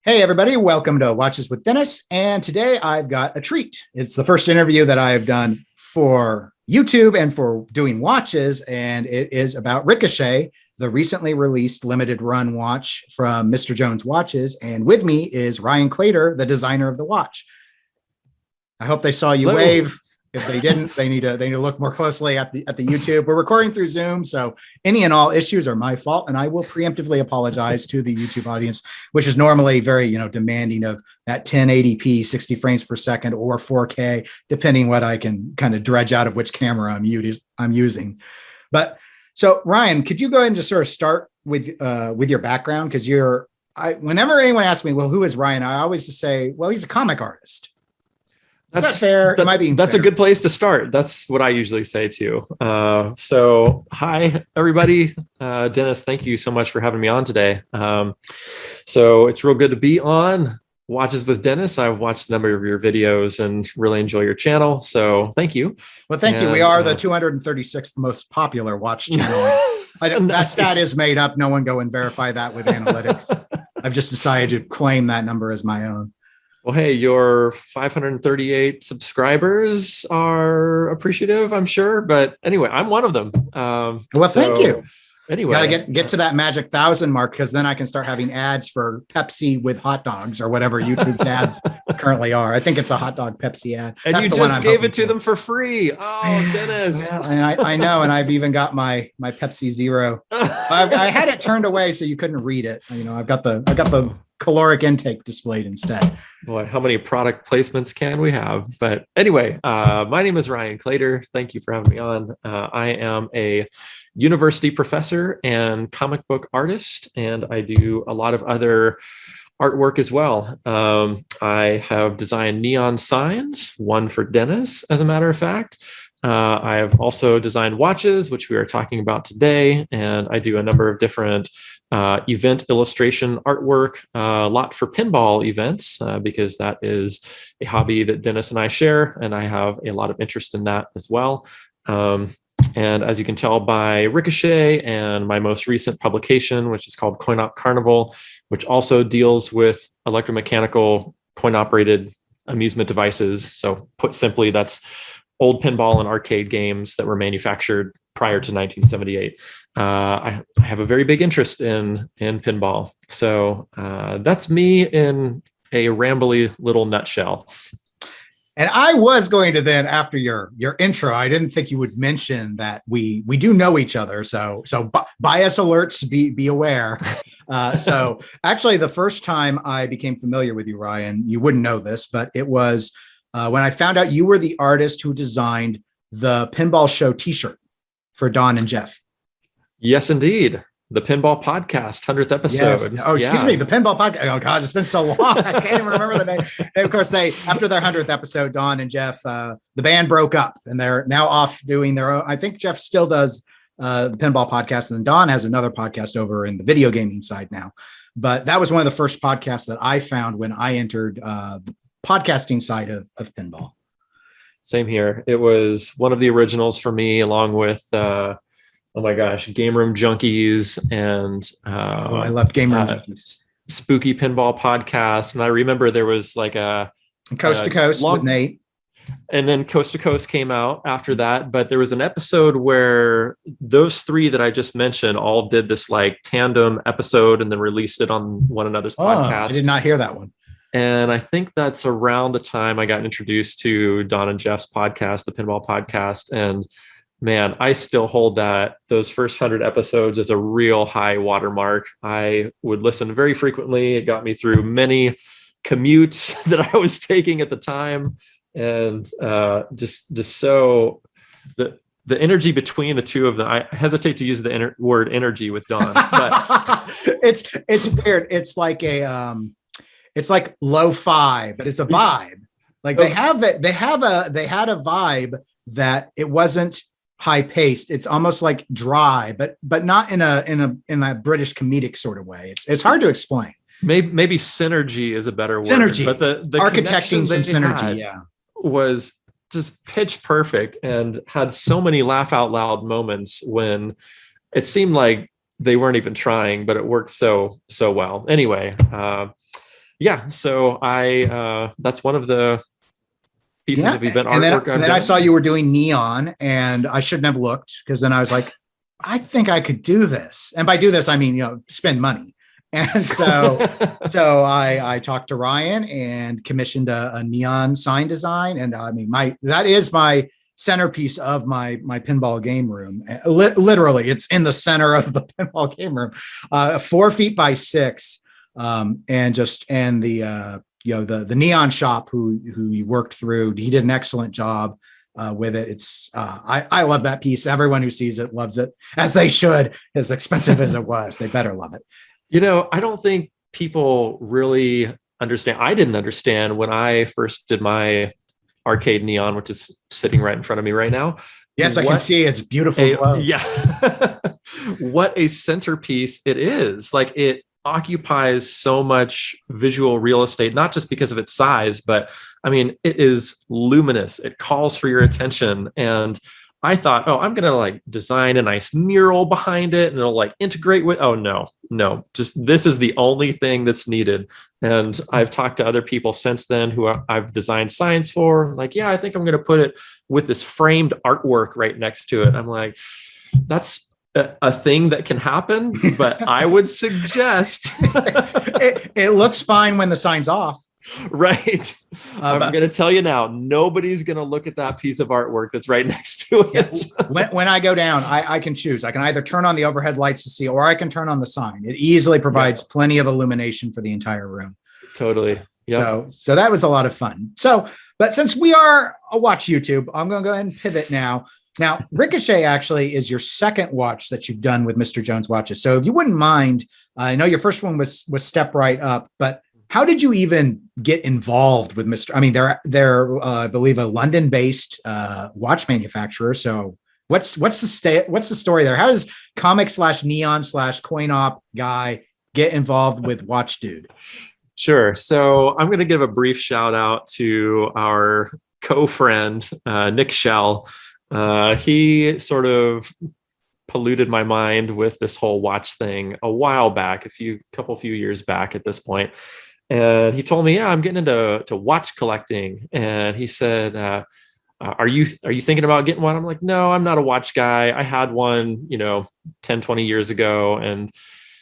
Hey, everybody. Welcome to Watches with Dennis. And today I've got a treat. It's the first interview that I've done for YouTube and for doing watches. And it is about Ricochet, the recently released limited run watch from Mr. Jones Watches. And with me is Ryan Claytor, the designer of the watch. I hope they saw you wave. If they didn't, they need to look more closely at the YouTube. We're recording through Zoom, so any and all issues are my fault, and I will preemptively apologize to the YouTube audience, which is normally very demanding of that 1080p, 60 frames per second, or 4K, depending what I can kind of dredge out of which camera I'm using. But so Ryan, could you go ahead and just sort of start with your background? Because whenever anyone asks me, well, who is Ryan? I always just say, well, he's a comic artist. That's fair. That's a good place to start. That's what I usually say too. So hi, everybody. Dennis, thank you so much for having me on today. So it's real good to be on Watches with Dennis. I've watched a number of your videos and really enjoy your channel. So thank you. Well, thank you. We are the 236th most popular watch channel. That stat is made up. No one go and verify that with analytics. I've just decided to claim that number as my own. Well, hey, your 538 subscribers are appreciative, I'm sure. But anyway, I'm one of them. Thank you. Anyway, gotta get to that magic 1,000 mark, because then I can start having ads for Pepsi with hot dogs or whatever YouTube's ads currently are. I think it's a hot dog Pepsi ad. And that's you just gave it to them for free. Oh, Dennis. Well, and I know, and I've even got my Pepsi Zero. I had it turned away so you couldn't read it. I've got the caloric intake displayed instead. Boy, how many product placements can we have? But anyway, my name is Ryan Claytor. Thank you for having me on. I am a university professor and comic book artist, and I do a lot of other artwork as well. I have designed neon signs, one for Dennis, as a matter of fact. I have also designed watches, which we are talking about today, and I do a number of different event illustration artwork, a lot for pinball events, because that is a hobby that Dennis and I share, and I have a lot of interest in that as well. And as you can tell by Ricochet and my most recent publication, which is called Coin Op Carnival, which also deals with electromechanical coin-operated amusement devices. So put simply, that's old pinball and arcade games that were manufactured prior to 1978. I have a very big interest in pinball. So that's me in a rambly little nutshell. And I was going to then, after your intro, I didn't think you would mention that we do know each other. So bias alerts, be aware. So actually, the first time I became familiar with you, Ryan, you wouldn't know this, but it was when I found out you were the artist who designed the Pinball Show T-shirt for Don and Jeff. Yes, indeed. The Pinball Podcast, 100th episode. Yes. Oh, excuse me. The Pinball Podcast. Oh, God, it's been so long. I can't even remember the name. And of course, after their 100th episode, Don and Jeff, the band broke up, and they're now off doing their own. I think Jeff still does the Pinball Podcast, and then Don has another podcast over in the video gaming side now. But that was one of the first podcasts that I found when I entered the podcasting side of pinball. Same here. It was one of the originals for me, along with oh my gosh, Game Room Junkies and I love Game Room Junkies. Spooky Pinball Podcast. And I remember there was like a Coast to Coast with Nate. And then Coast to Coast came out after that. But there was an episode where those three that I just mentioned all did this like tandem episode and then released it on one another's podcast. I did not hear that one. And I think that's around the time I got introduced to Don and Jeff's podcast, the Pinball Podcast. And man, I still hold those first 100 episodes as a real high watermark. I would listen very frequently. It got me through many commutes that I was taking at the time. And just so the energy between the two of them, I hesitate to use the word energy with Don, but it's weird. It's like it's like lo-fi, but it's a vibe. Like they had a vibe that it wasn't high paced. It's almost like dry, but not in a British comedic sort of way. It's hard to explain. Maybe synergy is a better word. Synergy, but the architecting some synergy, was just pitch perfect and had so many laugh out loud moments when it seemed like they weren't even trying, but it worked so well. Anyway, yeah, so that's one of the pieces of event artwork. And then I saw you were doing neon, and I shouldn't have looked, because then I was like, I think I could do this. And by do this, I mean, spend money. And so I talked to Ryan and commissioned a neon sign design. And I mean, that is my centerpiece of my pinball game room. Literally, it's in the center of the pinball game room, 4 feet by 6. The neon shop who you worked through, he did an excellent job with it. It's I love that piece. Everyone who sees it loves it, as they should. As expensive as it was, they better love it. I don't think people really understand. I didn't understand when I first did my arcade neon, which is sitting right in front of me right now. Yes, I can see it's beautiful. Yeah. What a centerpiece it is. Like, it occupies so much visual real estate, not just because of its size, but I mean, it is luminous. It calls for your attention. And I thought, I'm going to like design a nice mural behind it and it'll like integrate with, no, just this is the only thing that's needed. And I've talked to other people since then who I've designed signs for, like, yeah, I think I'm going to put it with this framed artwork right next to it. I'm like, that's a thing that can happen, but I would suggest it looks fine when the sign's off. Right. I'm going to tell you now, nobody's going to look at that piece of artwork that's right next to it. When I go down, I can choose. I can either turn on the overhead lights to see, or I can turn on the sign. It easily provides plenty of illumination for the entire room. Totally. Yep. So that was a lot of fun. But since we are a watch YouTube, I'm going to go ahead and pivot now. Now, Ricochet actually is your second watch that you've done with Mr. Jones Watches. So if you wouldn't mind, I know your first one was Step Right Up, but how did you even get involved with Mr.? I mean, they're I believe a London-based watch manufacturer. So what's the story there? How does comic/neon/coin-op guy get involved with Watch Dude? Sure. So I'm going to give a brief shout out to our co-friend Nick Shell. He sort of polluted my mind with this whole watch thing a while back, a few years back at this point. And he told me, yeah, I'm getting into watch collecting. And he said, are you thinking about getting one? I'm like, no, I'm not a watch guy. I had one, 10, 20 years ago, and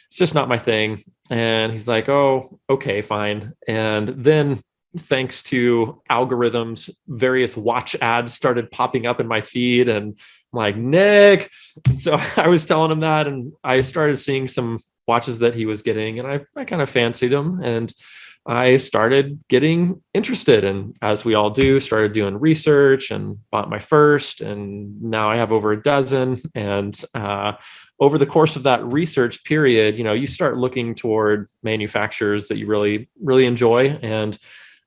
it's just not my thing. And he's like, oh, okay, fine. And then thanks to algorithms, various watch ads started popping up in my feed, and I'm like, Nick. And so I was telling him that, and I started seeing some watches that he was getting, and I kind of fancied them, and I started getting interested, and as we all do, started doing research and bought my first, and now I have over a dozen. And over the course of that research period, you start looking toward manufacturers that you really, really enjoy. And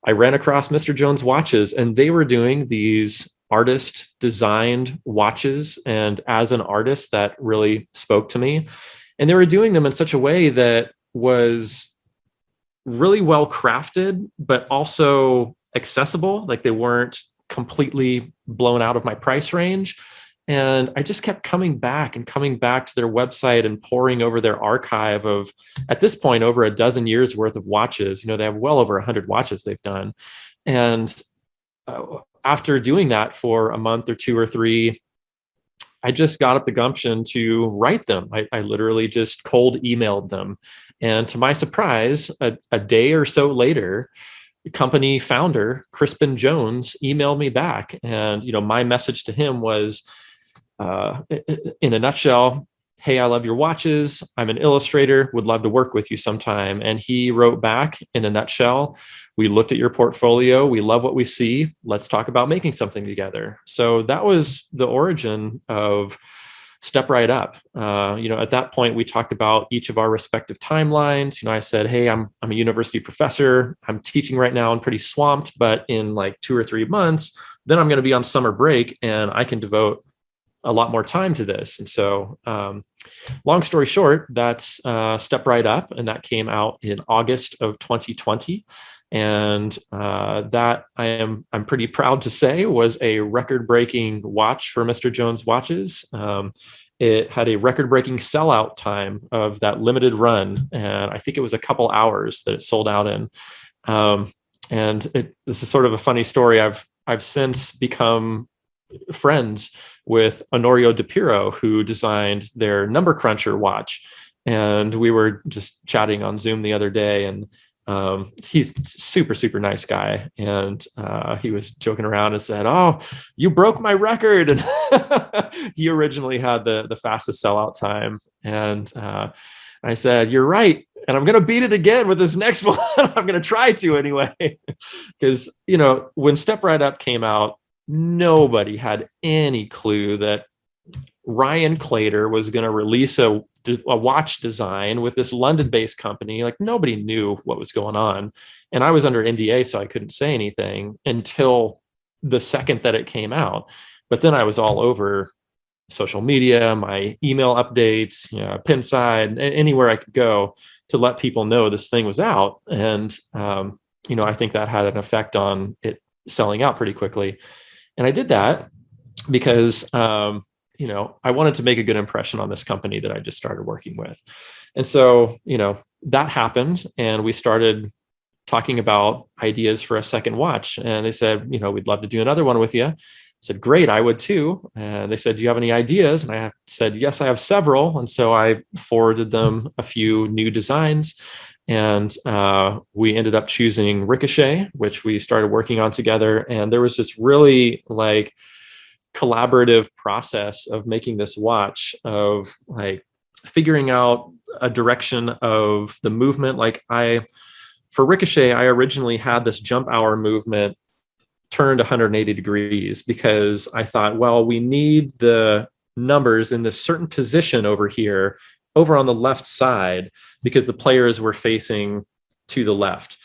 I ran across Mr. Jones Watches, and they were doing these artist designed watches. And as an artist, that really spoke to me. And they were doing them in such a way that was really well crafted, but also accessible. Like, they weren't completely blown out of my price range. And I just kept coming back to their website and poring over their archive of, at this point, over a dozen years worth of watches. They have well over 100 watches they've done. And after doing that for a month or 2 or 3, I just got up the gumption to write them. I literally just cold emailed them. And to my surprise, a day or so later, the company founder, Crispin Jones, emailed me back. And, my message to him was, in a nutshell, hey, I love your watches. I'm an illustrator, would love to work with you sometime. And he wrote back, in a nutshell, we looked at your portfolio. We love what we see. Let's talk about making something together. So that was the origin of Step Right Up. At that point, we talked about each of our respective timelines. I said, hey, I'm a university professor. I'm teaching right now and pretty swamped, but in like 2 or 3 months, then I'm going to be on summer break and I can devote a lot more time to this. And so long story short, that's Step Right Up. And that came out in August of 2020. And that I'm pretty proud to say was a record-breaking watch for Mr. Jones Watches. It had a record-breaking sellout time of that limited run, and I think it was a couple hours that it sold out in. And this is sort of a funny story. I've since become friends with Honorio DePiro, who designed their Number Cruncher watch. And we were just chatting on Zoom the other day, and he's super, super nice guy. And he was joking around and said, "Oh, you broke my record." And he originally had the fastest sellout time. And I said, "You're right. And I'm going to beat it again with this next one." I'm going to try to anyway. Because, when Step Right Up came out, nobody had any clue that Ryan Claytor was going to release a watch design with this London-based company. Like, nobody knew what was going on. And I was under NDA, so I couldn't say anything until the second that it came out. But then I was all over social media, my email updates, Pinside, anywhere I could go to let people know this thing was out. And, I think that had an effect on it selling out pretty quickly. And I did that because, I wanted to make a good impression on this company that I just started working with. And so, that happened, and we started talking about ideas for a second watch. And they said, "We'd love to do another one with you." I said, "Great, I would too." And they said, "Do you have any ideas?" And I said, "Yes, I have several." And so I forwarded them a few new designs. And we ended up choosing Ricochet, which we started working on together. And there was this really collaborative process of making this watch, of figuring out a direction of the movement. For Ricochet, I originally had this jump hour movement turned 180 degrees because I thought, well, we need the numbers in this certain position over here, over on the left side, because the players were facing to the left.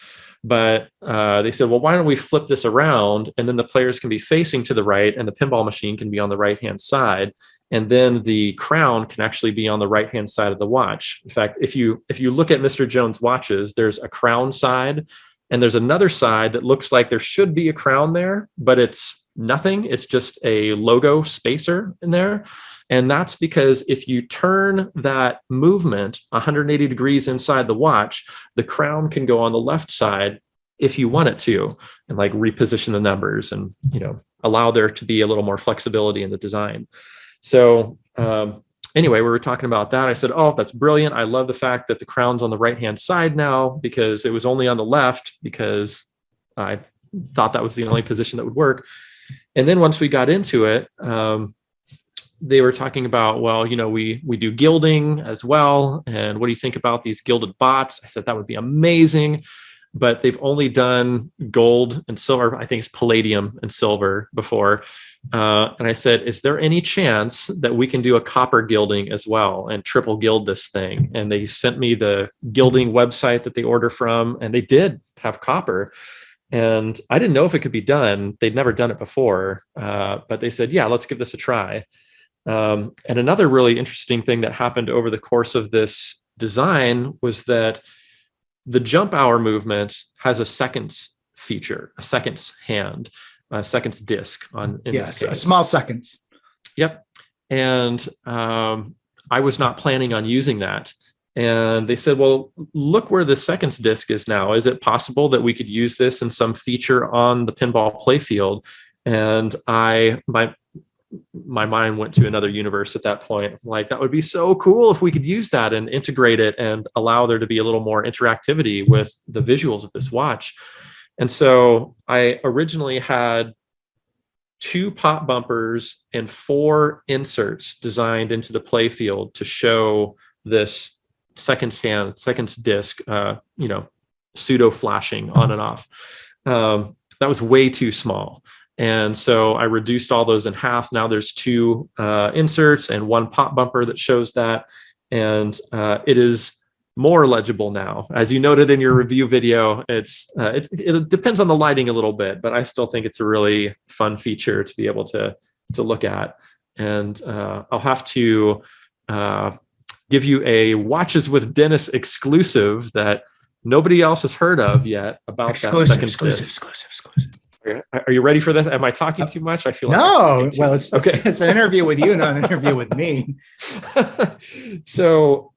But they said, well, why don't we flip this around, and then the players can be facing to the right and the pinball machine can be on the right-hand side. And then the crown can actually be on the right-hand side of the watch. In fact, if you look at Mr. Jones' watches, there's a crown side, and there's another side that looks like there should be a crown there, but it's nothing. It's just a logo spacer in there. And that's because if you turn that movement 180 degrees inside the watch, the crown can go on the left side if you want it to, and reposition the numbers and, allow there to be a little more flexibility in the design. So anyway, we were talking about that. I said, "Oh, that's brilliant. I love the fact that the crown's on the right-hand side now, because it was only on the left because I thought that was the only position that would work." And then once we got into it, they were talking about, well, we do gilding as well. And what do you think about these gilded bots? I said, that would be amazing. But they've only done gold and silver. I think it's palladium and silver before. And I said, is there any chance that we can do a copper gilding as well and triple gild this thing? And they sent me the gilding website that they order from, and they did have copper. And I didn't know if it could be done. They'd never done it before. But they said, yeah, let's give this a try. And another really interesting thing that happened over the course of this design was that the jump hour movement has a seconds feature, a seconds hand, a seconds disc on. Yes, small seconds. Yep. And I was not planning on using that. And they said, well, look where the seconds disc is now. Is it possible that we could use this in some feature on the pinball playfield? And my mind went to another universe at that point. That would be so cool if we could use that and integrate it and allow there to be a little more interactivity with the visuals of this watch. And so I originally had 2 pop bumpers and 4 inserts designed into the playfield to show this seconds disc, pseudo flashing on and off. That was way too small. And so I reduced all those in half. Now there's 2 inserts and 1 pop bumper that shows that. And it is more legible now. As you noted in your review video, it depends on the lighting a little bit, but I still think it's a really fun feature to be able to look at. And I'll have to give you a Watches with Dennis exclusive that nobody else has heard of yet about exclusive. Are you ready for this? Am I talking too much? I feel no. Well, it's okay. It's an interview with you, not an interview with me. So,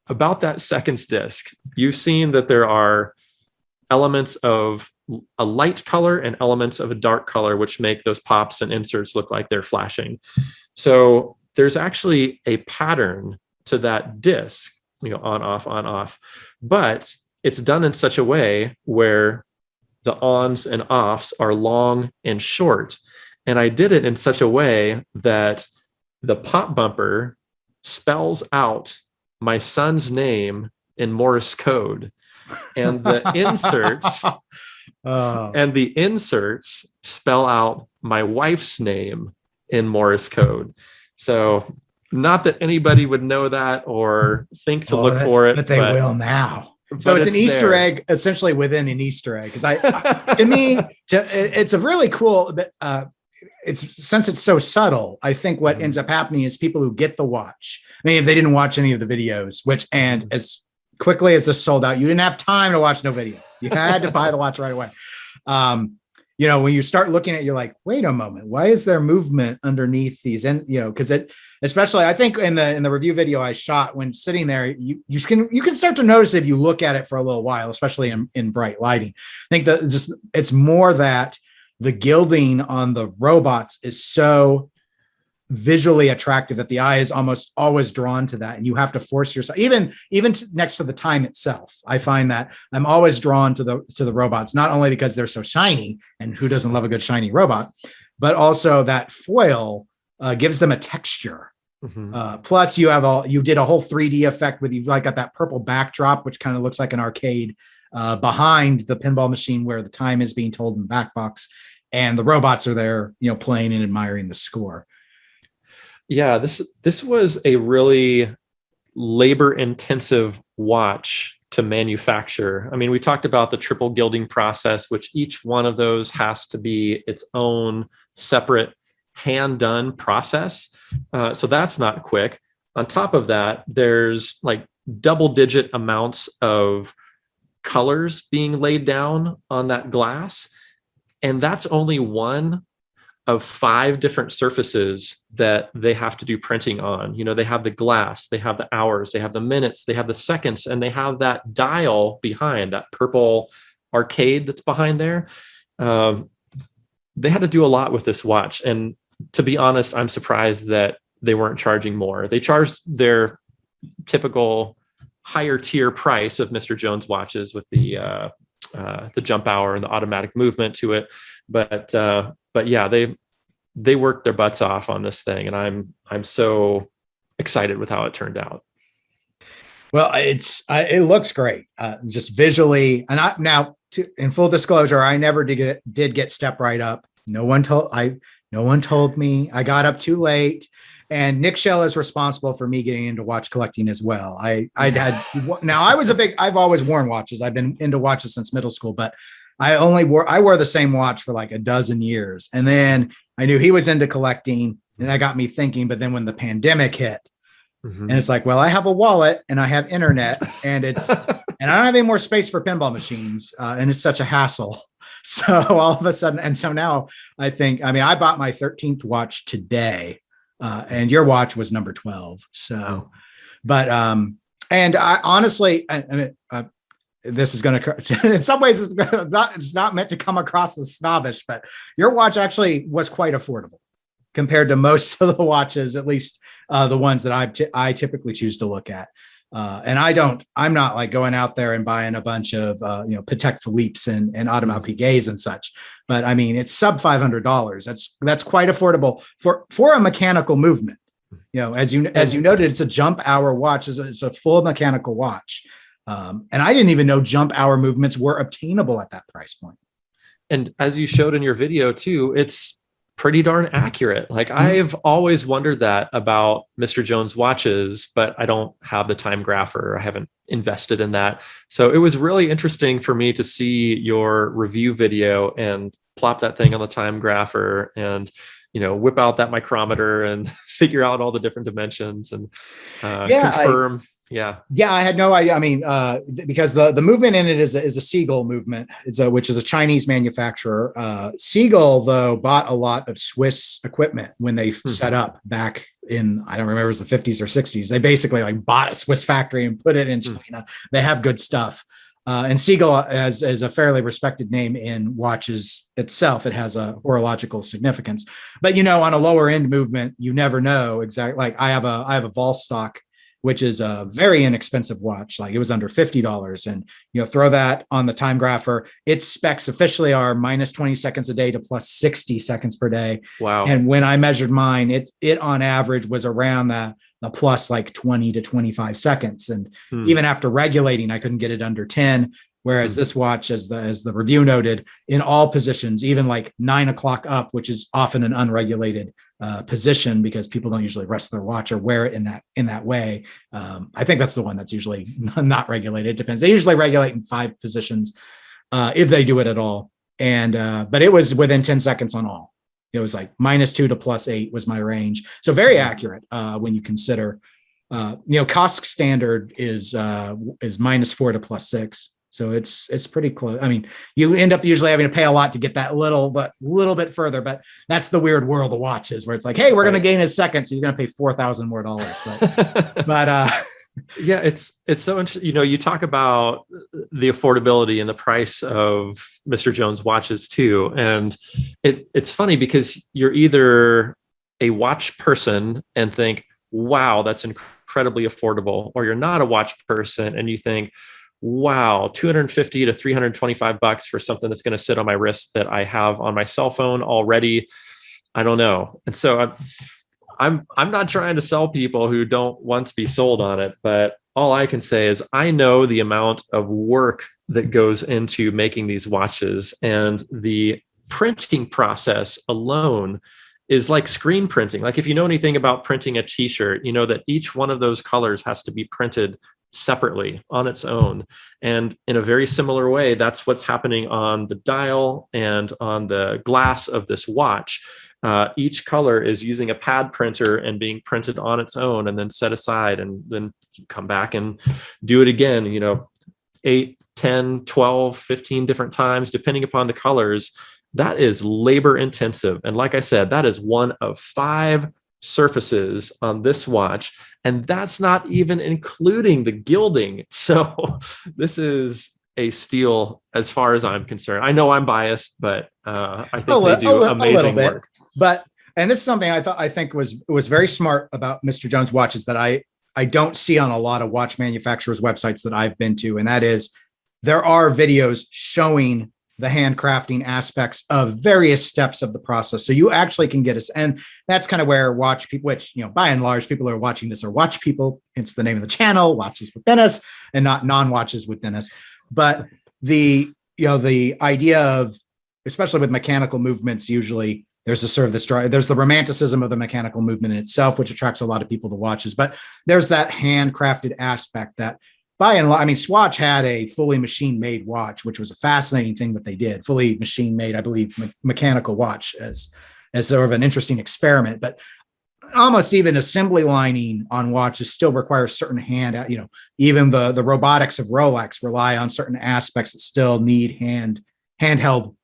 about that seconds disc, you've seen that there are elements of a light color and elements of a dark color, which make those pops and inserts look like they're flashing. So there's actually a pattern to that disc, on, off, but it's done in such a way where the ons and offs are long and short. And I did it in such a way that the pop bumper spells out my son's name in Morse code, and the inserts spell out my wife's name in Morse code. So not that anybody would know that or think to look for it, but they will now. So it's an Easter egg, essentially within an Easter egg. Because to me, it's a really cool. Since it's so subtle, I think what ends up happening is people who get the watch. I mean, if they didn't watch any of the videos, and as quickly as this sold out, you didn't have time to watch no video. You had to buy the watch right away. When you start looking at it, you're like, wait a moment, why is there movement underneath these? And because especially I think in the review video I shot, when sitting there, you can start to notice if you look at it for a little while, especially in bright lighting. I think that it's more that the gilding on the robots is so visually attractive that the eye is almost always drawn to that, and you have to force yourself, even next to the time itself. I find that I'm always drawn to the robots, not only because they're so shiny, and who doesn't love a good shiny robot, but also that foil gives them a texture. Plus you did a whole 3D effect with, you've got that purple backdrop, which kind of looks like an arcade behind the pinball machine where the time is being told in the back box, and the robots are there, playing and admiring the score. Yeah, this was a really labor-intensive watch to manufacture. I mean, we talked about the triple gilding process, which each one of those has to be its own separate hand-done process. So that's not quick. On top of that, there's like double-digit amounts of colors being laid down on that glass, and that's only one of 5 different surfaces that they have to do printing on. They have the glass, they have the hours, they have the minutes, they have the seconds, and they have that dial behind, that purple arcade that's behind there. They had to do a lot with this watch. And to be honest, I'm surprised that they weren't charging more. They charged their typical higher tier price of Mr. Jones watches with the jump hour and the automatic movement to it. But yeah, they worked their butts off on this thing, and I'm so excited with how it turned out. Well, it looks great, just visually. And in full disclosure, I never did get step right up. No one told me. I got up too late. And Nick Shell is responsible for me getting into watch collecting as well. I've always worn watches. I've been into watches since middle school, but I wore the same watch for like a dozen years. And then I knew he was into collecting, and that got me thinking. But then when the pandemic hit, and it's like, well, I have a wallet and I have internet, and and I don't have any more space for pinball machines. And it's such a hassle. So all of a sudden, and so now I bought my 13th watch today. And your watch was number 12. So, but, and I honestly, this is going to, in some ways, it's not meant to come across as snobbish, but your watch actually was quite affordable compared to most of the watches, at least the ones that I typically choose to look at. And I'm not like going out there and buying a bunch of, Patek Philippe's and Audemars Piguet's and such, but I mean, it's sub $500. That's quite affordable for a mechanical movement. As you noted, it's a jump hour watch. It's a full mechanical watch. And I didn't even know jump hour movements were obtainable at that price point. And as you showed in your video too, it's pretty darn accurate. Like I've always wondered that about Mr. Jones watches, but I don't have the time grapher. I haven't invested in that. So it was really interesting for me to see your review video and plop that thing on the time grapher and, whip out that micrometer and figure out all the different dimensions and confirm. Yeah. I had no idea. I mean, because the movement in it is a Seagull movement, which is a Chinese manufacturer. Seagull, though, bought a lot of Swiss equipment when they set up back in, I don't remember, it was the 50s or 60s. They basically bought a Swiss factory and put it in China. They have good stuff. And Siegel as a fairly respected name in watches itself. It has a horological significance, but on a lower end movement, you never know exactly. Like I have a Volstock, which is a very inexpensive watch. Like it was under $50, and throw that on the time grapher. Its specs officially are minus 20 seconds a day to plus 60 seconds per day. Wow! And when I measured mine, it on average was around the plus like 20 to 25 seconds. And even after regulating, I couldn't get it under 10. Whereas this watch, as the review noted, in all positions, even like 9 o'clock up, which is often an unregulated position because people don't usually rest their watch or wear it in that way. I think that's the one that's usually not regulated. It depends. They usually regulate in 5 positions if they do it at all. And but it was within 10 seconds on all. It was like -2 to +8 was my range. So very accurate when you consider, Kosk standard is -4 to +6. So it's pretty close. I mean, you end up usually having to pay a lot to get that little bit further, but that's the weird world of watches where it's like, hey, we're going to gain a second. So you're going to pay $4,000 more. But yeah, it's so interesting. You talk about the affordability and the price of Mr. Jones watches too. And it's funny because you're either a watch person and think, wow, that's incredibly affordable, or you're not a watch person and you think, wow, $250 to $325 for something that's going to sit on my wrist that I have on my cell phone already. I don't know. And so I'm not trying to sell people who don't want to be sold on it, but all I can say is I know the amount of work that goes into making these watches, and the printing process alone is like screen printing. Like if you know anything about printing a t-shirt, you know that each one of those colors has to be printed separately on its own. And in a very similar way, that's what's happening on the dial and on the glass of this watch. Each color is using a pad printer and being printed on its own and then set aside, and then you come back and do it again, 8, 10, 12, 15 different times, depending upon the colors. That is labor intensive. And like I said, that is one of 5 surfaces on this watch. And that's not even including the gilding. So this is a steal as far as I'm concerned. I know I'm biased, but I think they do amazing work. And this is something I think was very smart about Mr. Jones watches that I don't see on a lot of watch manufacturers' websites that I've been to. And that is, there are videos showing the handcrafting aspects of various steps of the process. So you actually can get us. And that's kind of where watch people, which, by and large, people who are watching this are watch people. It's the name of the channel, Watches with Dennis, and not non-watches with Dennis. But the idea of, especially with mechanical movements, usually there's a sort of there's the romanticism of the mechanical movement in itself, which attracts a lot of people to watches. But there's that handcrafted aspect that, by and large, Swatch had a fully machine-made watch, which was a fascinating thing that they did. Fully machine-made, I believe, mechanical watch as sort of an interesting experiment. But almost even assembly lining on watches still requires certain even the robotics of Rolex rely on certain aspects that still need handheld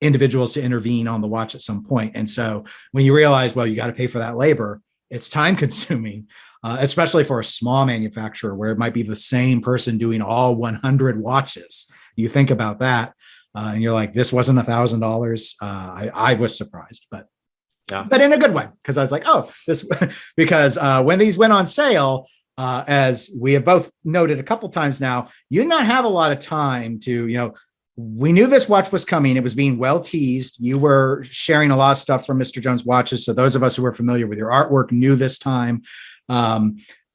individuals to intervene on the watch at some point. And so when you realize, well, you got to pay for that labor, it's time consuming. Especially for a small manufacturer where it might be the same person doing all 100 watches. You think about that and you're like, this wasn't $1,000. I was surprised, but in a good way. Cause I was like, because when these went on sale, as we have both noted a couple times now, you did not have a lot of time to, we knew this watch was coming. It was being well teased. You were sharing a lot of stuff from Mr. Jones watches. So those of us who were familiar with your artwork knew this time.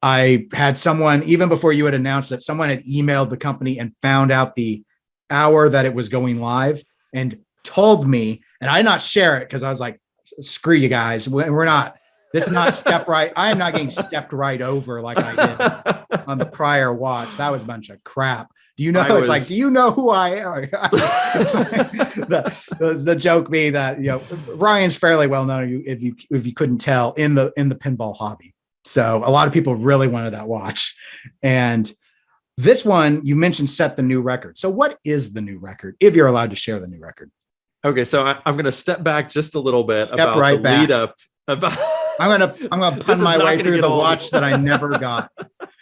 I had someone, even before you had announced it, someone had emailed the company and found out the hour that it was going live and told me, and I did not share it because I was like, screw you guys. We're not, this is not step right. I am not getting stepped right over like I did on the prior watch. That was a bunch of crap. Do you know? Do you know who I am? the joke being that, Ryan's fairly well known, if you couldn't tell, in the pinball hobby. So a lot of people really wanted that watch. And this one, you mentioned, set the new record. So what is the new record, if you're allowed to share the new record? Okay, so I'm going to step back just a little bit about the lead up. I'm going to pun my way through the watch that I never got.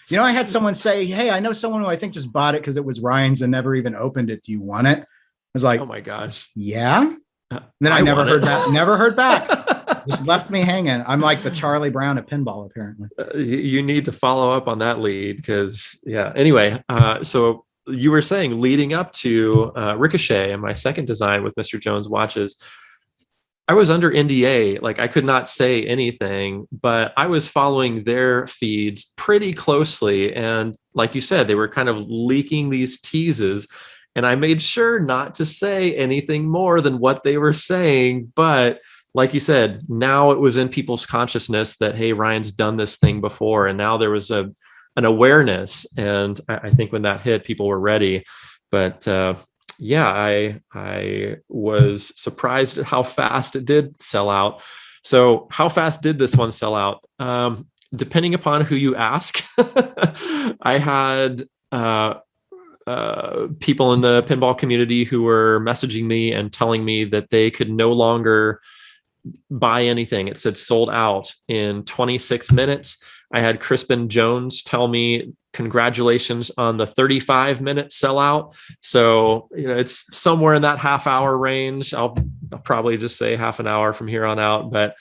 You know, I had someone say, "Hey, I know someone who I think just bought it because it was Ryan's and never even opened it. Do you want it?" I was like, "Oh my gosh, yeah." And then I never heard back. Never heard back. Just left me hanging. I'm like the Charlie Brown of pinball, apparently. You need to follow up on that lead because, yeah. Anyway, so you were saying leading up to Ricochet and my second design with Mr. Jones watches, I was under NDA. Like I could not say anything, but I was following their feeds pretty closely. And like you said, they were kind of leaking these teases. And I made sure not to say anything more than what they were saying. But like you said, now it was in people's consciousness that, hey, Ryan's done this thing before. And now there was an awareness. And I think when that hit, people were ready. But yeah, I was surprised at how fast it did sell out. So how fast did this one sell out? Depending upon who you ask, I had people in the pinball community who were messaging me and telling me that they could no longer buy anything. It said sold out in 26 minutes. I had Crispin Jones tell me, congratulations on the 35-minute sellout. So, you know, it's somewhere in that half-hour range. I'll probably just say half an hour from here on out, but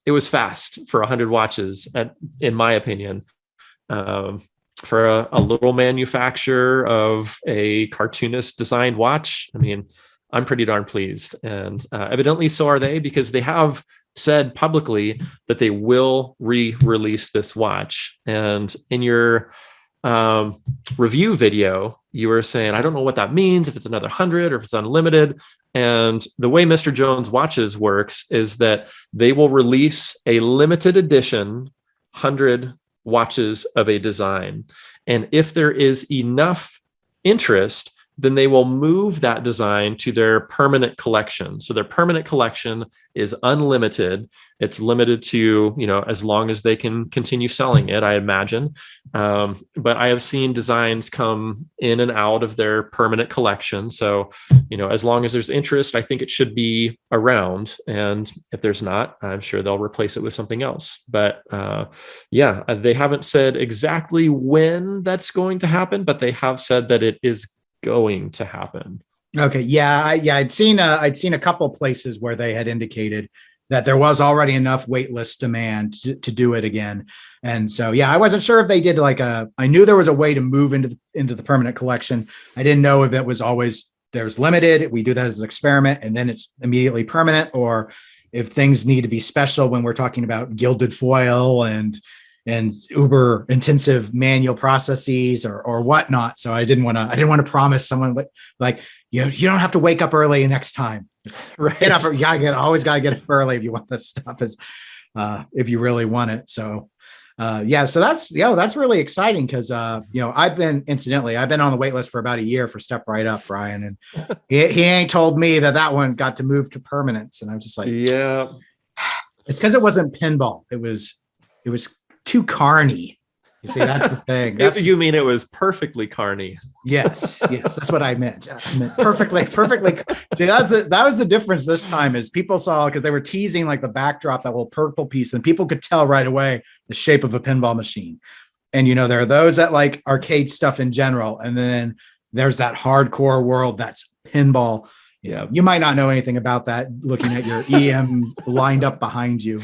it was fast for 100 watches, in my opinion. For a little manufacturer of a cartoonist designed watch, I mean, I'm pretty darn pleased. And evidently so are they, because they have said publicly that they will re-release this watch. And in your review video, you were saying, I don't know what that means, if it's another 100 or if it's unlimited. And the way Mr. Jones Watches works is that they will release a limited edition 100 watches of a design. And if there is enough interest, then they will move that design to their permanent collection. So their permanent collection is unlimited. It's limited to, you know, as long as they can continue selling it, I imagine. But I have seen designs come in and out of their permanent collection. So, you know, as long as there's interest, I think it should be around. And if there's not, I'm sure they'll replace it with something else. But yeah, they haven't said exactly when that's going to happen, but they have said that it is going to happen. Okay. Yeah. I'd seen a couple places where they had indicated that there was already enough waitlist demand to do it again. And so, yeah, I wasn't sure if they did I knew there was a way to move into the permanent collection. I didn't know if it was always, there's limited, we do that as an experiment and then it's immediately permanent, or if things need to be special when we're talking about gilded foil and uber intensive manual processes or whatnot. So I didn't want to promise someone like, you don't have to wake up early next time. Right. Always gotta get up early if you want this stuff, if you really want it. So so that's really exciting because I've been on the wait list for about a year for Step Right Up, Ryan, and he ain't told me that one got to move to permanence, and I'm just like, yeah, it's because it wasn't pinball. It was too carny. You see, that's the thing. You mean it was perfectly carny? Yes, that's what I meant. I meant perfectly. See, that was the difference this time is people saw, because they were teasing like the backdrop, that little purple piece, and people could tell right away the shape of a pinball machine. And there are those that like arcade stuff in general, and then there's that hardcore world that's pinball. Yeah, you might not know anything about that looking at your EM lined up behind you.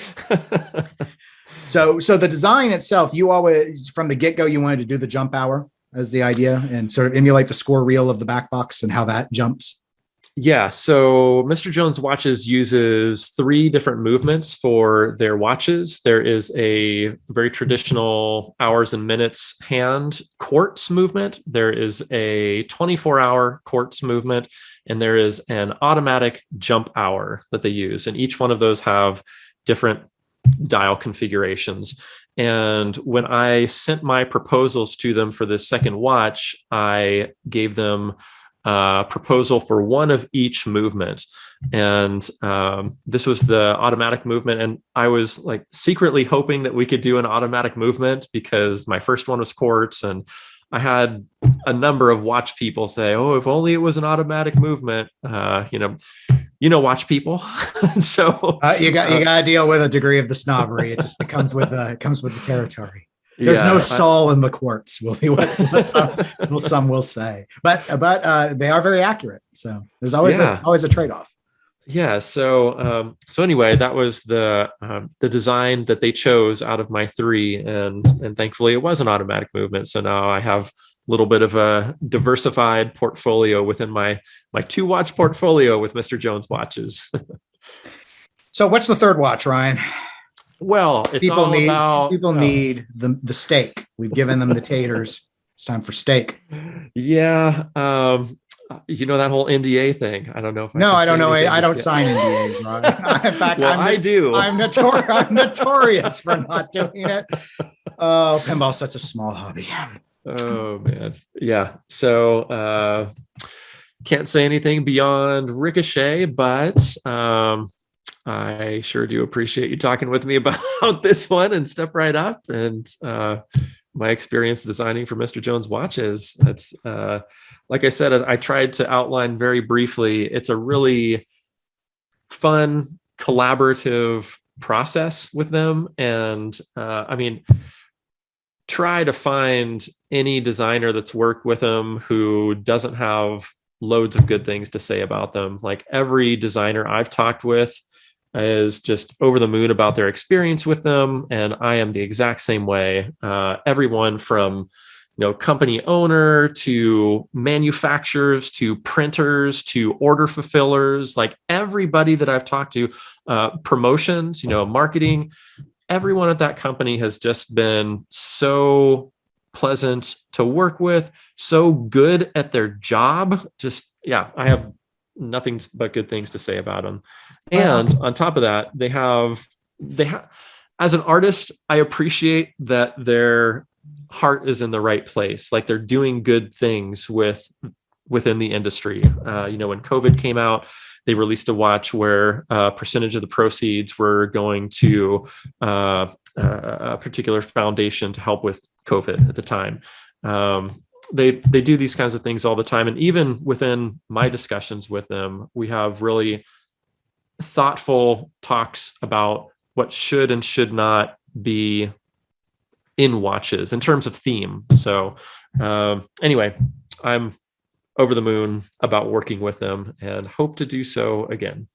So the design itself, you always, from the get-go, you wanted to do the jump hour as the idea and sort of emulate the score reel of the back box and how that jumps. Yeah. So Mr. Jones Watches uses 3 different movements for their watches. There is a very traditional hours and minutes hand quartz movement. There is a 24-hour quartz movement, and there is an automatic jump hour that they use. And each one of those have different dial configurations. And when I sent my proposals to them for this second watch, I gave them a proposal for one of each movement. And this was the automatic movement. And I was like secretly hoping that we could do an automatic movement because my first one was quartz, and I had a number of watch people say, "Oh, if only it was an automatic movement." Watch people. So you got to deal with a degree of the snobbery. It just comes with the territory. There's no soul in the quartz, will be what some will say. But they are very accurate. So there's always a trade-off. Yeah. So anyway, that was the design that they chose out of my 3, and thankfully it was an automatic movement. So now I have a little bit of a diversified portfolio within my 2-watch portfolio with Mr. Jones watches. So what's the third watch, Ryan? Well, people need the steak. We've given them the taters. It's time for steak. Yeah. You know that whole NDA thing. I don't know if I don't know. I don't sign NDAs, Ryan. In fact, I do. I'm notorious for not doing it. Oh, pinball's such a small hobby. Oh man. Yeah. So can't say anything beyond Ricochet, but I sure do appreciate you talking with me about this one, and step right up. And my experience designing for Mr. Jones watches. That's like I said, I tried to outline very briefly. It's a really fun, collaborative process with them. And try to find any designer that's worked with them who doesn't have loads of good things to say about them. Like every designer I've talked with is just over the moon about their experience with them. And I am the exact same way. Everyone from, company owner to manufacturers, to printers, to order fulfillers, like everybody that I've talked to, promotions, marketing, everyone at that company has just been so pleasant to work with, so good at their job. I have nothing but good things to say about them. And on top of that, they have, as an artist, I appreciate that their heart is in the right place. Like they're doing good things within the industry. When COVID came out, they released a watch where a percentage of the proceeds were going to a particular foundation to help with COVID at the time. They do these kinds of things all the time. And even within my discussions with them, we have really thoughtful talks about what should and should not be in watches in terms of theme. So anyway, I'm over the moon about working with them and hope to do so again.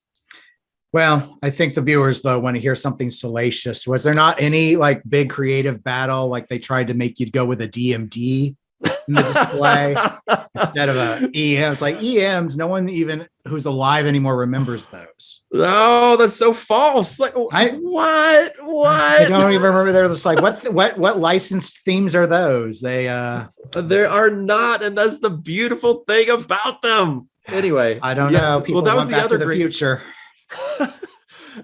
Well, I think the viewers, though, want to hear something salacious. Was there not any like big creative battle? Like they tried to make you go with a DMD in the display instead of a EM. It's like EMs. No one even who's alive anymore remembers those. Oh, that's so false. Like what? I don't even remember. They're just like what licensed themes are those? There are not, and that's the beautiful thing about them. Anyway, I don't know. People that was the other to the future.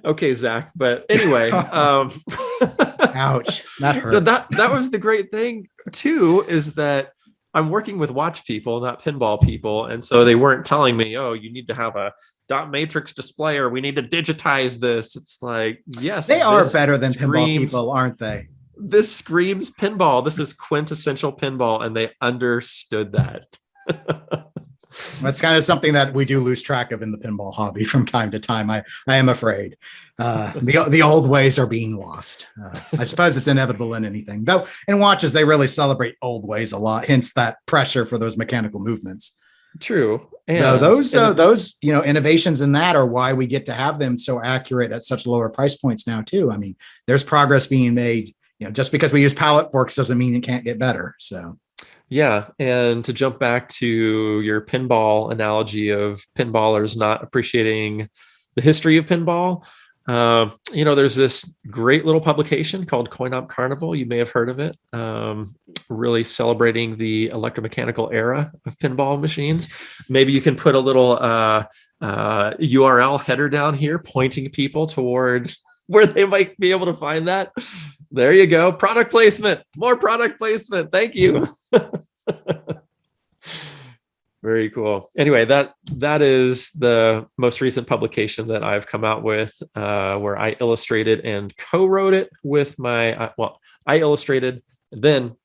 Okay, Zach. But anyway, ouch, that hurts. That was the great thing too, is that I'm working with watch people, not pinball people, and so they weren't telling me, "Oh, you need to have a dot matrix display, or we need to digitize this." It's like, yes, they are better than pinball people, aren't they? This screams pinball. This is quintessential pinball, and they understood that. That's kind of something that we do lose track of in the pinball hobby from time to time. I am afraid the old ways are being lost. I suppose it's inevitable in anything, though. In watches, they really celebrate old ways a lot. Hence that pressure for those mechanical movements. True. And those innovations in that are why we get to have them so accurate at such lower price points now too. I mean, there's progress being made. Just because we use pallet forks doesn't mean it can't get better. So. Yeah. And to jump back to your pinball analogy of pinballers not appreciating the history of pinball, there's this great little publication called Coin Op Carnival. You may have heard of it, really celebrating the electromechanical era of pinball machines. Maybe you can put a little URL header down here pointing people toward where they might be able to find that. There you go. Product placement, more product placement. Thank you. Very cool. Anyway, that is the most recent publication that I've come out with, where I illustrated and co-wrote it with my, I illustrated, then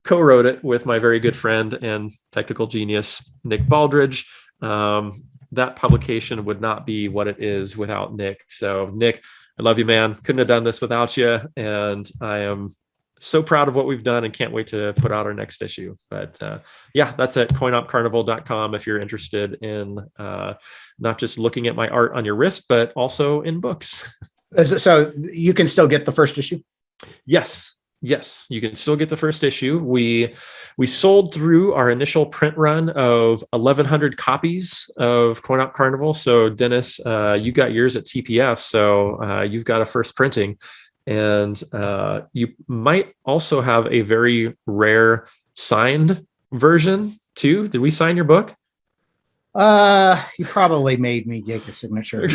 co-wrote it with my very good friend and technical genius, Nick Baldridge. That publication would not be what it is without Nick. So Nick, I love you, man. Couldn't have done this without you. And I am so proud of what we've done and can't wait to put out our next issue. But yeah, that's at coinopcarnival.com if you're interested in not just looking at my art on your wrist, but also in books. So you can still get the first issue? Yes, you can still get the first issue. We sold through our initial print run of 1,100 copies of Coin Op Carnival. So Dennis, you got yours at TPF, so you've got a first printing. And you might also have a very rare signed version too. Did we sign your book? You probably made me get the signature.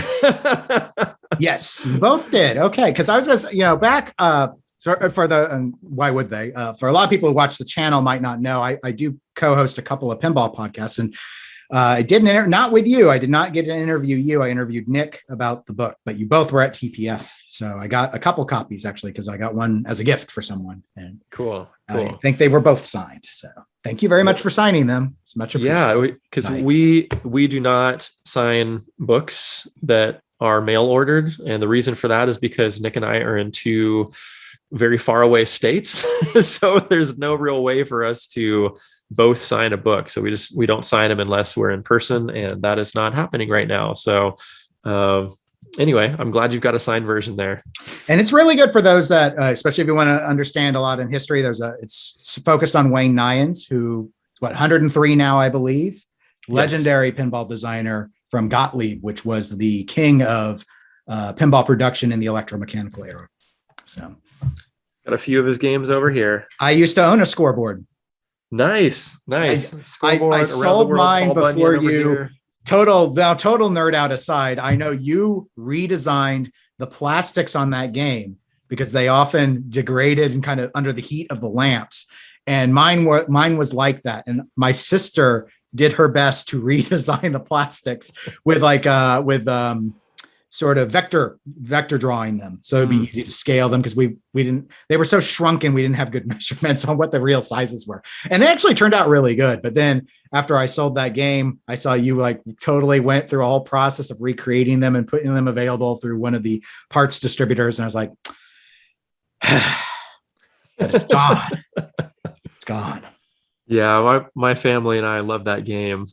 Yes, you both did. Okay, because I was just, back for the, why would they? For a lot of people who watch the channel might not know, I do co-host a couple of pinball podcasts, and I didn't not with you. I did not get to interview you. I interviewed Nick about the book, but you both were at TPF. So I got a couple copies actually, because I got one as a gift for someone. And cool. I think they were both signed. So thank you very much for signing them. It's much appreciated. Yeah, because we do not sign books that are mail ordered. And the reason for that is because Nick and I are in two very far away states. So there's no real way for us to both sign a book. So we don't sign them unless we're in person, and that is not happening right now. So anyway, I'm glad you've got a signed version there. And it's really good for those that, especially if you want to understand a lot in history, it's focused on Wayne Nyens, who is 103 now, I believe. Legendary pinball designer from Gottlieb, which was the king of pinball production in the electromechanical era. So got a few of his games over here. I used to own a scoreboard. Nice. I sold mine before you. Total nerd out aside, I know you redesigned the plastics on that game because they often degraded and kind of under the heat of the lamps. And mine was like that. And my sister did her best to redesign the plastics with sort of vector drawing them. So it'd be easy to scale them because they were so shrunken. We didn't have good measurements on what the real sizes were. And it actually turned out really good. But then after I sold that game, I saw you totally went through a whole process of recreating them and putting them available through one of the parts distributors. And I was like, but it's gone. It's gone. Yeah. My family and I love that game.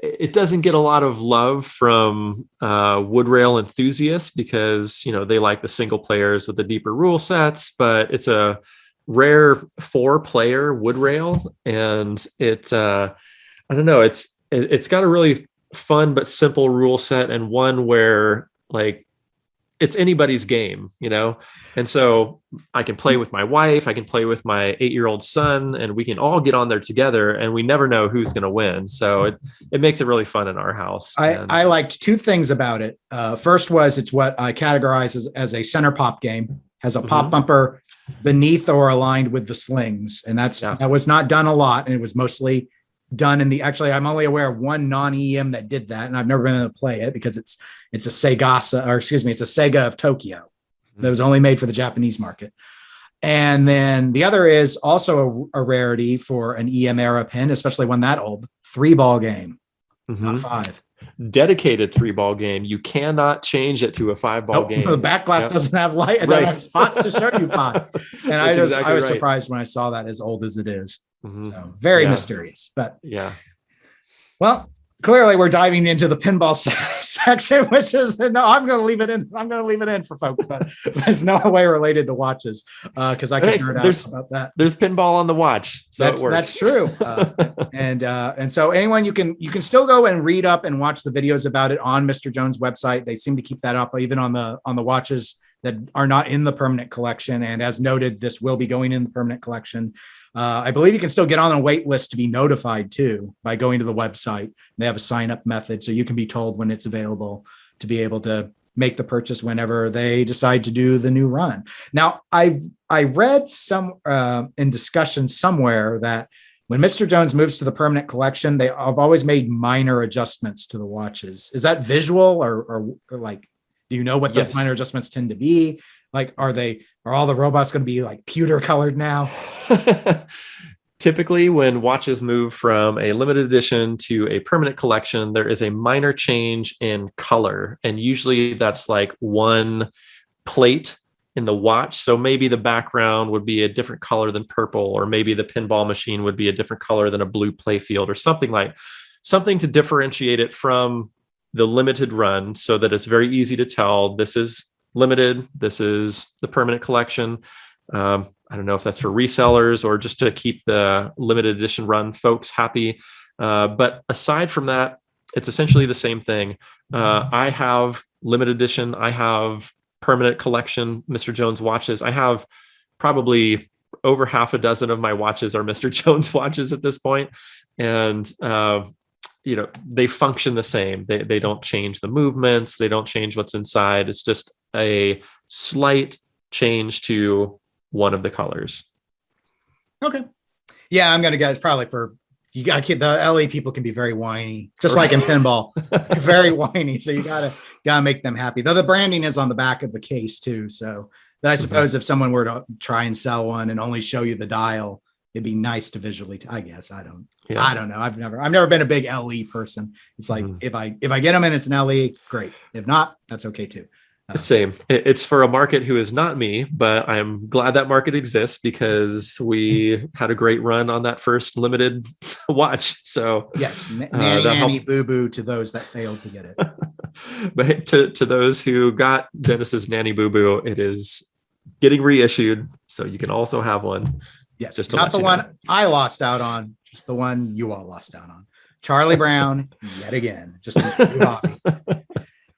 It doesn't get a lot of love from wood rail enthusiasts because, they like the single players with the deeper rule sets, but it's a rare 4-player wood rail. And I don't know, it's got a really fun but simple rule set, and one where it's anybody's game, and so I can play with my wife, I can play with my 8-year-old son, and we can all get on there together, and we never know who's going to win. So it makes it really fun in our house. I liked two things about it. First was it's what I categorize as a center pop game, has a pop bumper beneath or aligned with the slings. And that was not done a lot. And it was mostly done actually, I'm only aware of one non-EM that did that. And I've never been able to play it because it's a Sega of Tokyo that was only made for the Japanese market. And then the other is also a rarity for an EM era pin, especially one that old, 3-ball game, not 5. Dedicated 3-ball game. You cannot change it to a 5-ball game. The back glass doesn't have light. It doesn't have spots to show you 5. And I was surprised when I saw that, as old as it is. So very mysterious, but well, clearly we're diving into the pinball section, which is I'm going to leave it in. I'm going to leave it in for folks, but it's no way related to watches because I can nerd out about that. There's pinball on the watch, so that's true. And so anyone, you can still go and read up and watch the videos about it on Mr. Jones' website. They seem to keep that up even on the watches that are not in the permanent collection. And as noted, this will be going in the permanent collection. I believe you can still get on a wait list to be notified too by going to the website. They have a sign up method, so you can be told when it's available to be able to make the purchase whenever they decide to do the new run. Now, I read some in discussion somewhere that when Mr. Jones moves to the permanent collection, they have always made minor adjustments to the watches. Is that visual or do you know what those minor adjustments tend to be? Are all the robots going to be pewter colored now? Typically, when watches move from a limited edition to a permanent collection, there is a minor change in color. And usually that's one plate in the watch. So maybe the background would be a different color than purple, or maybe the pinball machine would be a different color than a blue playfield, or something to differentiate it from the limited run, so that it's very easy to tell this is limited, this is the permanent collection. I don't know if that's for resellers or just to keep the limited edition run folks happy. But aside from that, it's essentially the same thing. I have limited edition. I have permanent collection Mr. Jones watches. I have probably over half a dozen of my watches are Mr. Jones watches at this point. And, they function the same. They don't change the movements. They don't change what's inside. It's just a slight change to one of the colors. Okay. Yeah, I'm going to guess probably for you got the LE people can be very whiny, just like in pinball, very whiny. So you gotta make them happy. Though the branding is on the back of the case too. So that I suppose if someone were to try and sell one and only show you the dial, it'd be nice to visually. I guess I don't know. I've never been a big LE person. It's like if I get them and it's an LE, great. If not, that's okay too. Same. It's for a market who is not me, but I'm glad that market exists because we had a great run on that first limited watch. So yes, nanny boo boo to those that failed to get it. But to those who got Dennis's nanny boo boo, it is getting reissued, so you can also have one. Yes, just not the one I lost out on, just the one you all lost out on. Charlie Brown, yet again, just hobby.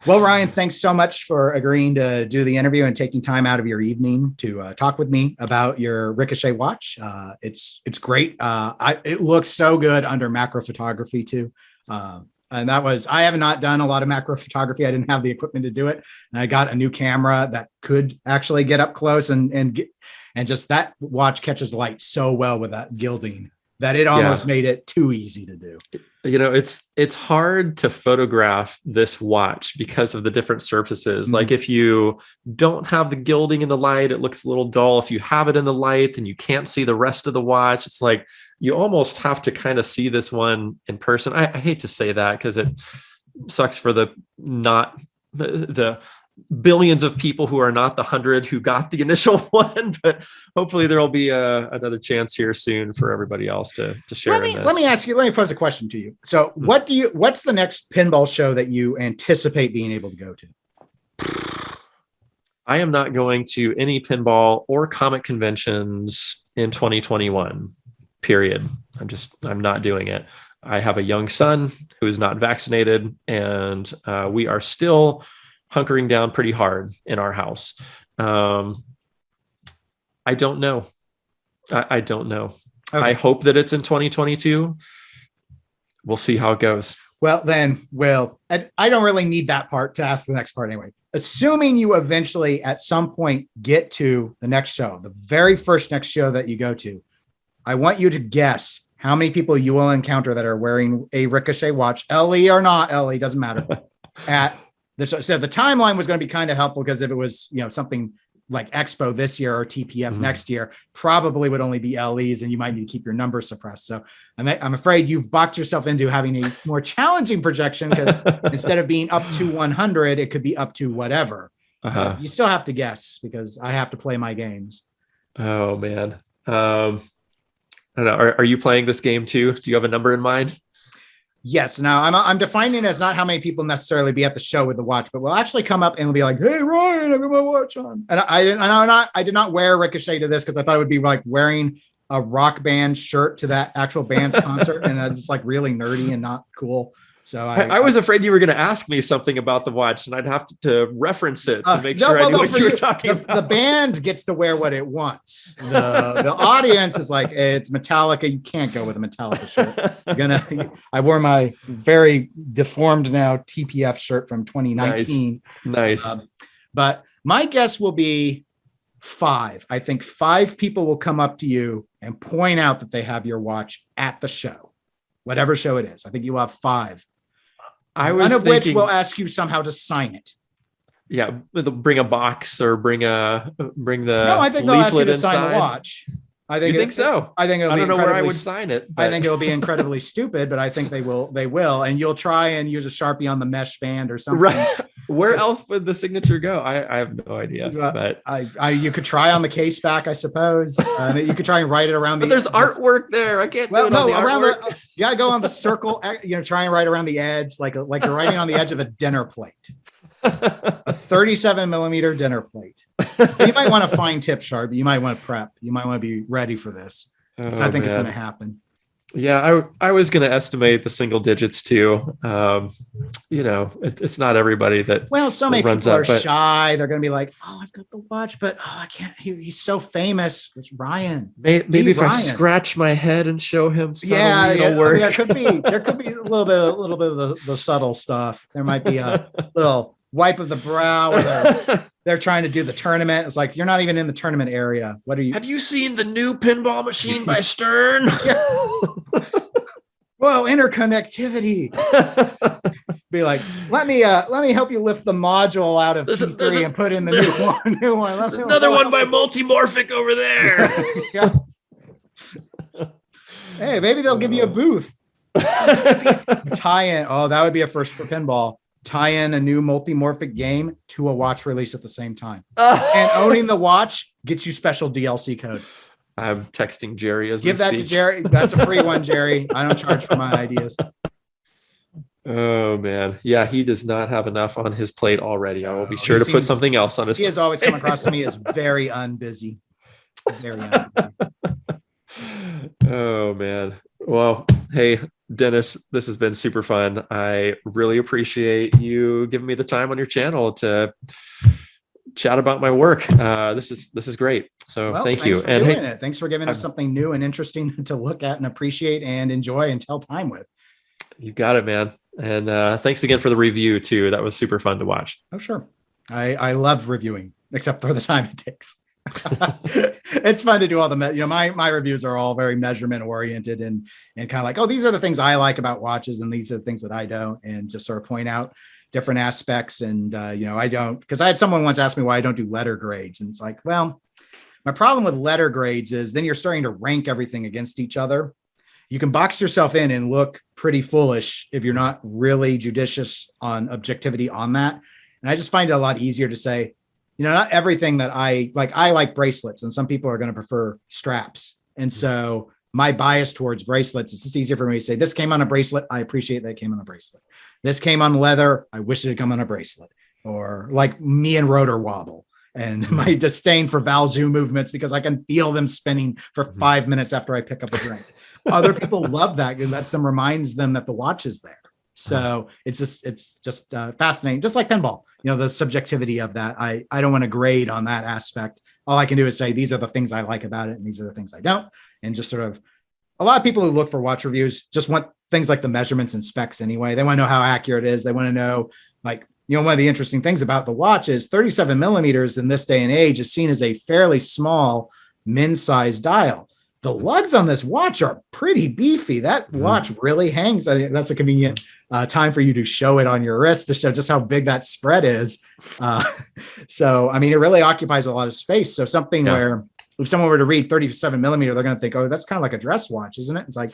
Well, Ryan, thanks so much for agreeing to do the interview and taking time out of your evening to talk with me about your Ricochet watch. It's great. It looks so good under macro photography too. And I have not done a lot of macro photography. I didn't have the equipment to do it. And I got a new camera that could actually get up close and just that watch catches light so well with that gilding that it almost made it too easy to do. It's hard to photograph this watch because of the different surfaces. Like if you don't have the gilding in the light, it looks a little dull. If you have it in the light, then you can't see the rest of the watch. It's like you almost have to kind of see this one in person. I hate to say that because it sucks for the billions of people who are not the 100 who got the initial one, but hopefully there will be another chance here soon for everybody else to share. Let me pose a question to you. So what's the next pinball show that you anticipate being able to go to? I am not going to any pinball or comic conventions in 2021, period. I'm not doing it. I have a young son who is not vaccinated, and we are still hunkering down pretty hard in our house. I don't know. I don't know. Okay. I hope that it's in 2022. We'll see how it goes. Well, then, I don't really need that part to ask the next part anyway. Assuming you eventually at some point get to the next show, the very first next show that you go to, I want you to guess how many people you will encounter that are wearing a Ricochet watch, LE or not LE, doesn't matter, So the timeline was going to be kind of helpful because if it was, something like Expo this year or TPF next year, probably would only be LEs and you might need to keep your numbers suppressed. So I'm afraid you've boxed yourself into having a more challenging projection because instead of being up to 100, it could be up to whatever. You still have to guess because I have to play my games. Oh, man. I don't know. Are you playing this game too? Do you have a number in mind? Yes. Now I'm defining it as not how many people necessarily be at the show with the watch, but will actually come up and will be like, "Hey, Ryan, I got my watch on." And I did not wear Ricochet to this because I thought it would be like wearing a rock band shirt to that actual band's concert, and that's just like really nerdy and not cool. So I was afraid you were going to ask me something about the watch, and I'd have to reference it to make sure I knew what you were talking about. The band gets to wear what it wants. The audience is like, it's Metallica. You can't go with a Metallica shirt. I wore my very deformed now TPF shirt from 2019. Nice. But my guess will be 5. I think 5 people will come up to you and point out that they have your watch at the show, whatever show it is. I think you have 5. One of which will ask you somehow to sign it. Yeah, bring a box or bring the. No, I think they'll ask you to sign the watch. I think you think so? I think it'll I be don't know where I would sign it. I think it'll be incredibly stupid, but I think they will, and you'll try and use a Sharpie on the mesh band or something. Right. Where else would the signature go? I have no idea. But you could try on the case back, I suppose. You could try and write it around but there's artwork there. I can't. Well, do it on the around artwork. you gotta go on the circle. Try and write around the edge, like you're writing on the edge of a dinner plate, a 37 millimeter dinner plate. You might want to fine tip Sharpie. You might want to prep. You might want to be ready for this. I think it's going to happen. Yeah, I was going to estimate the single digits too. It's not everybody that. Well, so many people are shy. They're going to be like, "Oh, I've got the watch, but I can't. He's so famous. It's Ryan. Maybe if Ryan. I scratch my head and show him, work. There could be a little bit of the subtle stuff. There might be a little wipe of the brow. Where they're trying to do the tournament. It's like, you're not even in the tournament area. What are you? Have you seen the new pinball machine by Stern? Whoa, interconnectivity. Be like, let me help you lift the module out of P3 and put in the new one. There's another one by Multimorphic over there. Hey, maybe they'll give you a booth. Tie in. Oh, that would be a first for pinball. Tie in a new multimorphic game to a watch release at the same time. And owning the watch gets you special DLC code. I'm texting Jerry as Give that to Jerry. That's a free one, Jerry. I don't charge for my ideas. Oh, man. Yeah, he does not have enough on his plate already. I will be sure to put something else on his plate. He has always come across to me as very unbusy. Very unbusy. Oh, man. Well, hey, Dennis, this has been super fun. I really appreciate you giving me the time on your channel to chat about my work. This is great. So thank you. And thanks for giving us something new and interesting to look at and appreciate and enjoy and tell time with. You got it, man. And thanks again for the review too. That was super fun to watch. Oh, sure. I love reviewing, except for the time it takes. It's fun to do all the my reviews are all very measurement oriented and kind of like, oh, these are the things I like about watches and these are the things that I don't, and just sort of point out different aspects. And I don't, because I had someone once ask me why I don't do letter grades, and it's like, well, my problem with letter grades is then you're starting to rank everything against each other. You can box yourself in and look pretty foolish if you're not really judicious on objectivity on that. And I just find it a lot easier to say, not everything that I like bracelets, and some people are going to prefer straps. And so my bias towards bracelets, it's just easier for me to say, this came on a bracelet. I appreciate that it came on a bracelet. This came on leather. I wish it had come on a bracelet. Or like me and rotor wobble, and my disdain for Valzu movements because I can feel them spinning for 5 minutes after I pick up a drink. Other people love that. It lets them, reminds them that the watch is there. So it's just fascinating, just like pinball, the subjectivity of that. I don't want to grade on that aspect. All I can do is say, these are the things I like about it, and these are the things I don't. And just sort of, a lot of people who look for watch reviews just want things like the measurements and specs anyway. They want to know how accurate it is. They want to know, one of the interesting things about the watch is 37 millimeters in this day and age is seen as a fairly small min-size dial. The lugs on this watch are pretty beefy. That watch really hangs. I think that's a convenient time for you to show it on your wrist to show just how big that spread is. So, it really occupies a lot of space. So something where if someone were to read 37 millimeter, they're going to think, oh, that's kind of like a dress watch, isn't it? It's like,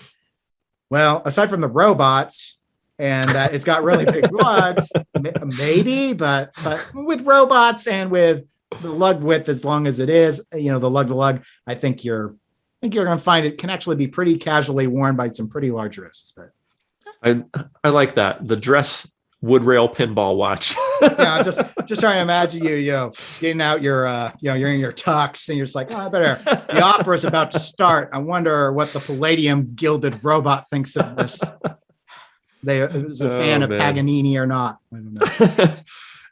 well, aside from the robots and that it's got really big lugs, maybe, but with robots and with the lug width, as long as it is, the lug to lug, I think you're going to find it can actually be pretty casually worn by some pretty large wrists. But I like that. The dress wood rail pinball watch. Yeah, just trying to imagine you getting out your, you're in your tux and you're just like, oh, I better, the opera's about to start. I wonder what the palladium gilded robot thinks of this. Is a fan of Paganini or not. I don't know.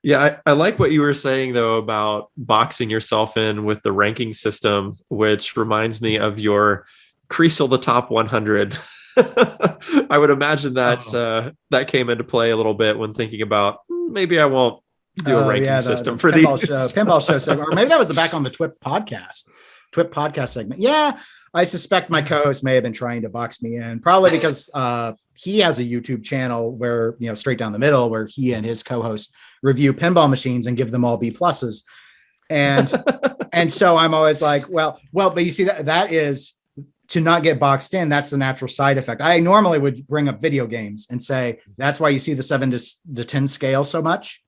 Yeah, I like what you were saying, though, about boxing yourself in with the ranking system, which reminds me of your Creasel the Top 100. I would imagine that that came into play a little bit when thinking about maybe I won't do a ranking system for pinball these. Pinball show segment. Or maybe that was back on the TWIP podcast segment. Yeah, I suspect my co-host may have been trying to box me in, probably because he has a YouTube channel where, Straight Down the Middle, where he and his co-host review pinball machines and give them all B pluses. And so I'm always like, well, but you see that is to not get boxed in. That's the natural side effect. I normally would bring up video games and say, that's why you see the 7 to 10 scale so much.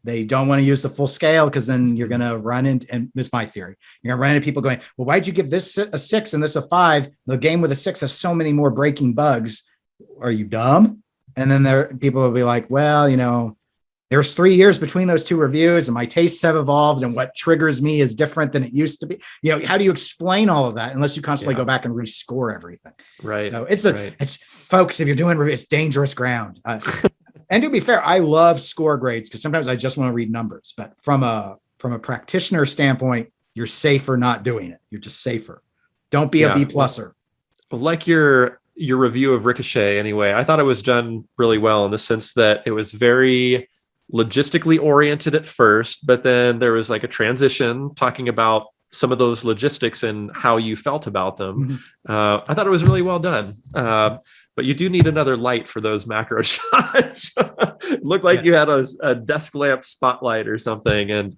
They don't want to use the full scale because then you're going to run into, and this is my theory, you're going to run into people going, well, why'd you give this a 6 and this a 5? The game with a 6 has so many more breaking bugs. Are you dumb? And then people will be like, well, there's 3 years between those 2 reviews and my tastes have evolved and what triggers me is different than it used to be. How do you explain all of that unless you constantly go back and rescore everything? Right. So it's folks, if you're doing reviews, it's dangerous ground. And to be fair, I love score grades because sometimes I just want to read numbers, but from a practitioner standpoint, you're safer not doing it. You're just safer. Don't be a B pluser. Like your review of Ricochet anyway, I thought it was done really well in the sense that it was very logistically oriented at first, but then there was like a transition talking about some of those logistics and how you felt about them. Mm-hmm. I thought it was really well done. But you do need another light for those macro shots. It looked like you had a desk lamp spotlight or something. And,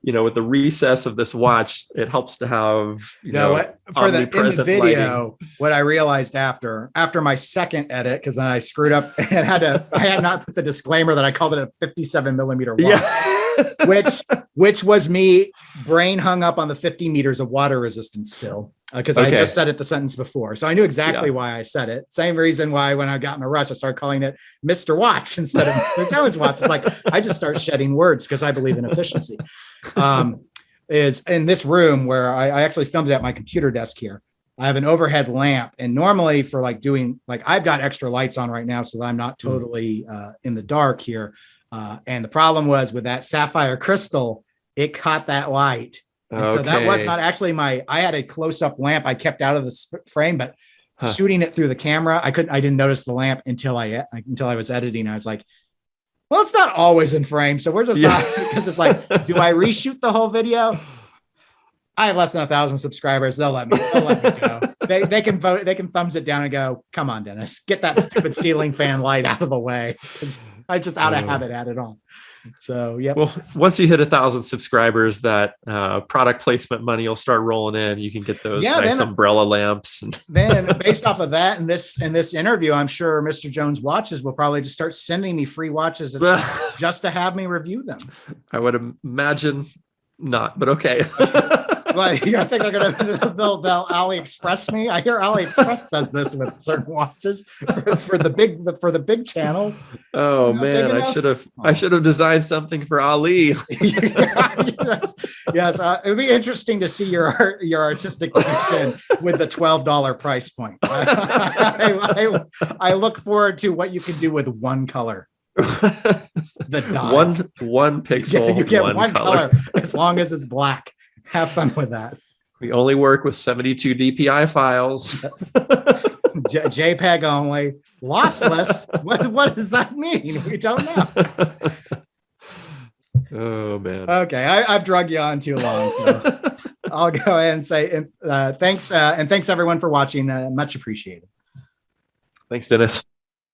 with the recess of this watch, it helps to have, in the video, lighting. What I realized after my second edit, because then I screwed up and I had not put the disclaimer that I called it a 57 millimeter watch. Which was me brain hung up on the 50 meters of water resistance still, because I just said it the sentence before. So I knew exactly why I said it. Same reason why when I got in a rush, I started calling it Mr. Watch instead of Mr. Jones Watch. It's like, I just start shedding words because I believe in efficiency. Is in this room where I actually filmed it at my computer desk here. I have an overhead lamp, and normally for I've got extra lights on right now so that I'm not totally in the dark here. And the problem was with that sapphire crystal, it caught that light. And so that was not actually I had a close-up lamp I kept out of the frame, but shooting it through the camera, I didn't notice the lamp until I was editing. I was like, well, it's not always in frame. So we're just not, because it's like, do I reshoot the whole video? I have less than 1,000 subscribers. They'll let me go. They can vote. They can thumbs it down and go, come on, Dennis, get that stupid ceiling fan light out of the way. I just out of habit added on. So, yeah. Well, once you hit 1,000 subscribers, that product placement money will start rolling in. You can get those nice umbrella lamps. Then based off of that and this interview, I'm sure Mr. Jones Watches will probably just start sending me free watches just to have me review them. I would imagine not, but okay. Well, you think they'll AliExpress me? I hear AliExpress does this with certain watches for the big channels. Oh man, I should have designed something for Ali. Yes. It would be interesting to see your artistic vision with the $12 price point. I look forward to what you can do with one color. The dial. One pixel. You get one color as long as it's black. Have fun with that. We only work with 72 DPI files. JPEG only. Lossless. What does that mean? We don't know. Oh, man. Okay. I've drug you on too long. So I'll go ahead and say thanks. And thanks everyone for watching. Much appreciated. Thanks, Dennis.